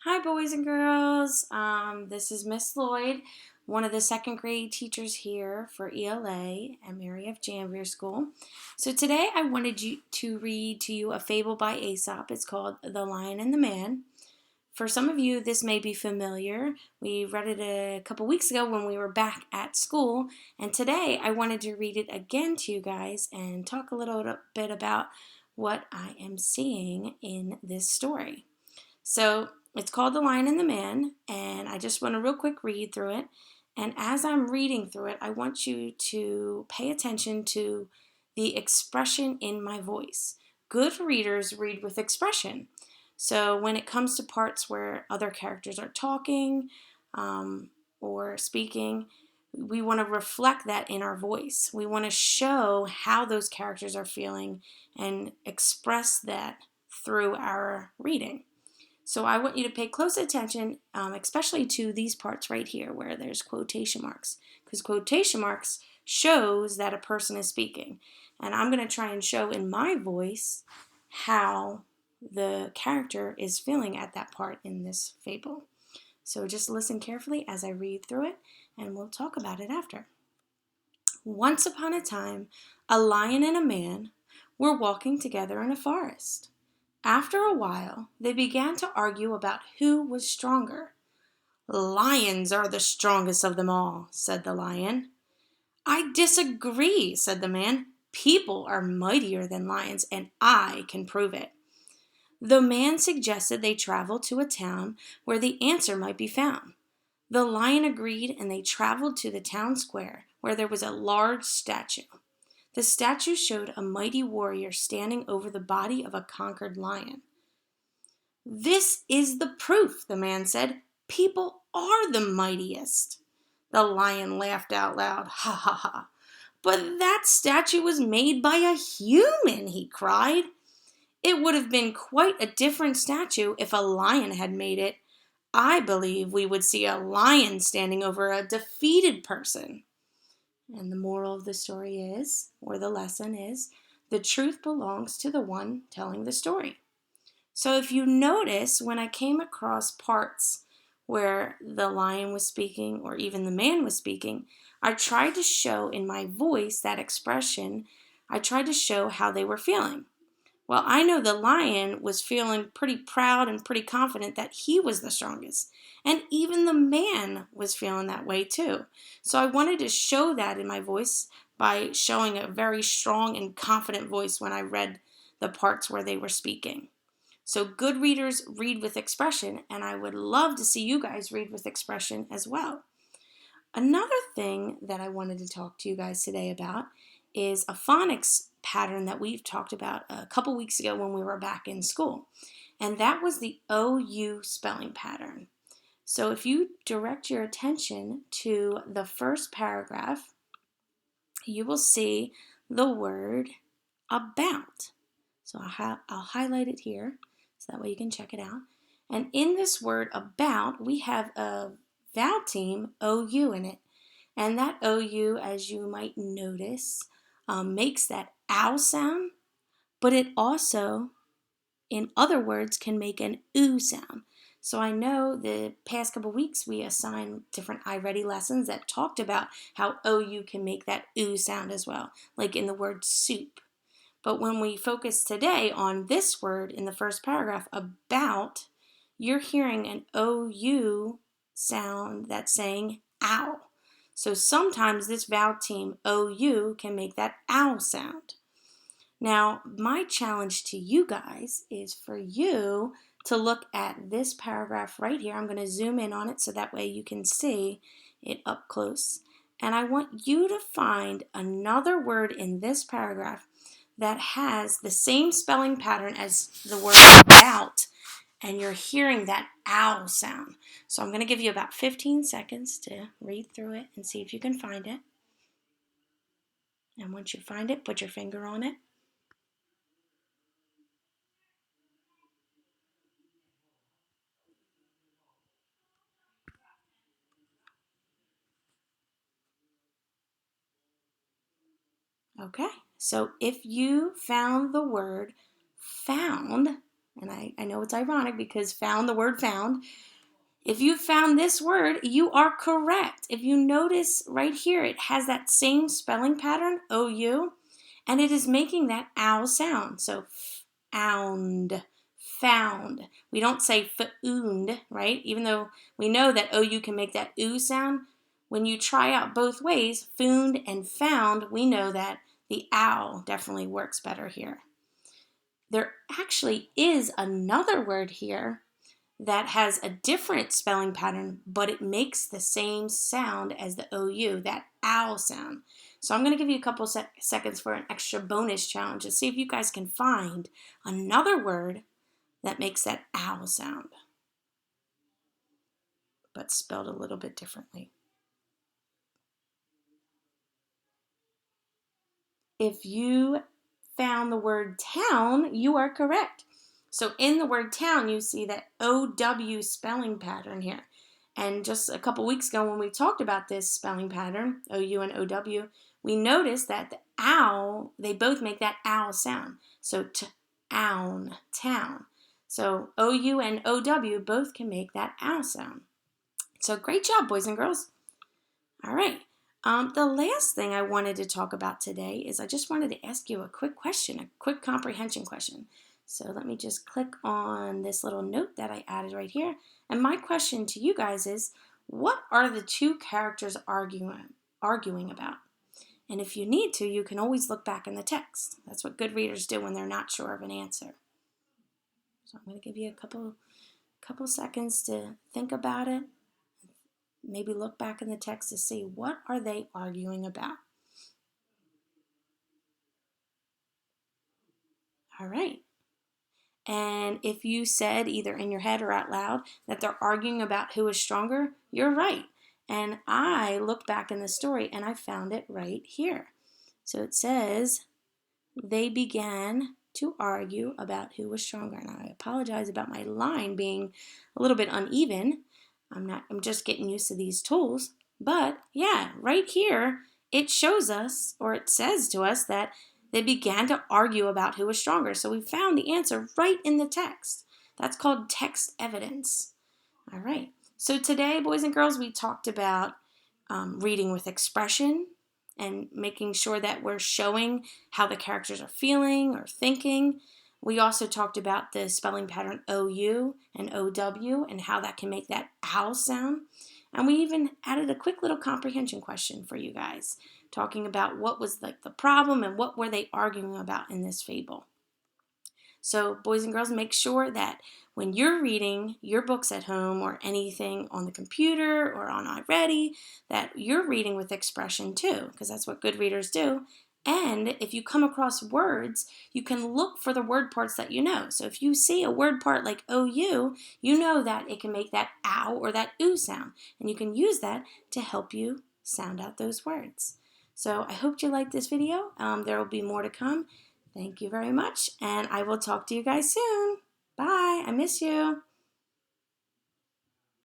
Hi, boys and girls. This is Miss Lloyd, one of the second grade teachers here for ELA at Mary F. Janvier School. So today I wanted to read to you a fable by Aesop. It's called The Lion and the Man. For some of you, this may be familiar. We read it a couple weeks ago when we were back at school, and today I wanted to read it again to you guys and talk a little bit about what I am seeing in this story. So it's called The Lion and the Man, and I just want to real quick read through it. And as I'm reading through it, I want you to pay attention to the expression in my voice. Good readers read with expression. So when it comes to parts where other characters are talking or speaking, we want to reflect that in our voice. We want to show how those characters are feeling and express that through our reading. So I want you to pay close attention, especially to these parts right here where there's quotation marks, because quotation marks shows that a person is speaking. And I'm going to try and show in my voice how the character is feeling at that part in this fable. So just listen carefully as I read through it, and we'll talk about it after. Once upon a time, a lion and a man were walking together in a forest. After a while, they began to argue about who was stronger. Lions are the strongest of them all, said the lion. I disagree, said the man. People are mightier than lions, and I can prove it. The man suggested they travel to a town where the answer might be found. The lion agreed, and they traveled to the town square, where there was a large statue. The statue showed a mighty warrior standing over the body of a conquered lion. This is the proof, the man said. People are the mightiest. The lion laughed out loud. Ha ha ha. But that statue was made by a human, he cried. It would have been quite a different statue if a lion had made it. I believe we would see a lion standing over a defeated person. And the moral of the story is, or the lesson is, the truth belongs to the one telling the story. So if you notice, when I came across parts where the lion was speaking or even the man was speaking, I tried to show in my voice that expression. I tried to show how they were feeling. Well, I know the lion was feeling pretty proud and pretty confident that he was the strongest. And even the man was feeling that way too. So I wanted to show that in my voice by showing a very strong and confident voice when I read the parts where they were speaking. So good readers read with expression, and I would love to see you guys read with expression as well. Another thing that I wanted to talk to you guys today about is a phonics pattern that we've talked about a couple weeks ago when we were back in school, and that was the OU spelling pattern. So if you direct your attention to the first paragraph, you will see the word about. So I'll highlight it here so that way you can check it out. And in this word about, we have a vowel team, OU, in it. And that OU, as you might notice, makes that ow sound, but it also, in other words, can make an oo sound. So I know the past couple weeks we assigned different iReady lessons that talked about how OU can make that oo sound as well, like in the word soup. But when we focus today on this word in the first paragraph, about, you're hearing an OU sound that's saying ow. So sometimes this vowel team OU can make that ow sound. Now, my challenge to you guys is for you to look at this paragraph right here. I'm going to zoom in on it so that way you can see it up close. And I want you to find another word in this paragraph that has the same spelling pattern as the word about, and you're hearing that ow sound. So I'm going to give you about 15 seconds to read through it and see if you can find it. And once you find it, put your finger on it. Okay, so if you found the word found, And I know it's ironic because found, the word found. If you found this word, you are correct. If you notice right here, it has that same spelling pattern, O-U, and it is making that ow sound. So found, found. We don't say found, right? Even though we know that OU can make that oo sound. When you try out both ways, found and found, we know that the ow definitely works better here. There actually is another word here that has a different spelling pattern, but it makes the same sound as the OU, that owl sound. So I'm going to give you a couple seconds for an extra bonus challenge to see if you guys can find another word that makes that owl sound, but spelled a little bit differently. If you found the word town, you are correct. So in the word town, you see that OW spelling pattern here. And just a couple weeks ago when we talked about this spelling pattern, OU and OW, we noticed that the owl, they both make that owl sound. So town, town. So OU and OW both can make that owl sound. So great job, boys and girls. All right. The last thing I wanted to talk about today is I just wanted to ask you a quick question, a quick comprehension question. So let me just click on this little note that I added right here. And my question to you guys is, what are the two characters arguing about? And if you need to, you can always look back in the text. That's what good readers do when they're not sure of an answer. So I'm going to give you a couple seconds to think about it. Maybe look back in the text to see what are they arguing about. All right. And if you said either in your head or out loud that they're arguing about who is stronger, you're right. And I looked back in the story and I found it right here. So it says, they began to argue about who was stronger. And I apologize about my line being a little bit uneven. I'm just getting used to these tools. But yeah, right here, it shows us, or it says to us, that they began to argue about who was stronger. So we found the answer right in the text. That's called text evidence. All right. So today, boys and girls, we talked about reading with expression and making sure that we're showing how the characters are feeling or thinking. We also talked about the spelling pattern OU and OW and how that can make that owl sound. And we even added a quick little comprehension question for you guys, talking about what was like the problem and what were they arguing about in this fable. So boys and girls, make sure that when you're reading your books at home or anything on the computer or on iReady, that you're reading with expression too, because that's what good readers do. And if you come across words, you can look for the word parts that you know. So if you see a word part like OU, you know that it can make that ow or that oo sound. And you can use that to help you sound out those words. So I hope you liked this video. There will be more to come. Thank you very much, and I will talk to you guys soon. Bye. I miss you.